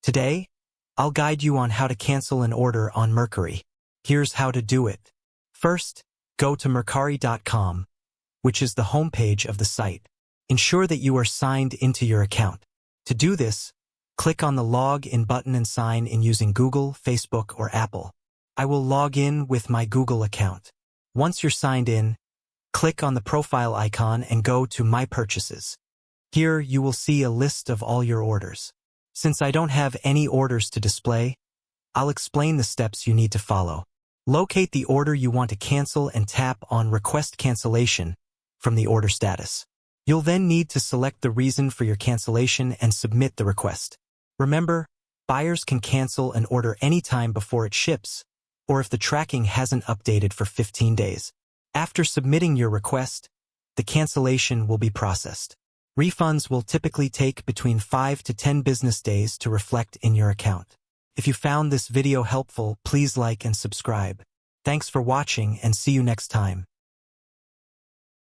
Today, I'll guide you on how to cancel an order on Mercari. Here's how to do it. First, go to Mercari.com, which is the homepage of the site. Ensure that you are signed into your account. To do this, click on the Log In button and sign in using Google, Facebook, or Apple. I will log in with my Google account. Once you're signed in, click on the profile icon and go to My Purchases. Here you will see a list of all your orders. Since I don't have any orders to display, I'll explain the steps you need to follow. Locate the order you want to cancel and tap on Request Cancellation from the order status. You'll then need to select the reason for your cancellation and submit the request. Remember, buyers can cancel an order anytime before it ships, or if the tracking hasn't updated for 15 days. After submitting your request, the cancellation will be processed. Refunds will typically take between 5 to 10 business days to reflect in your account. If you found this video helpful, please like and subscribe. Thanks for watching and see you next time.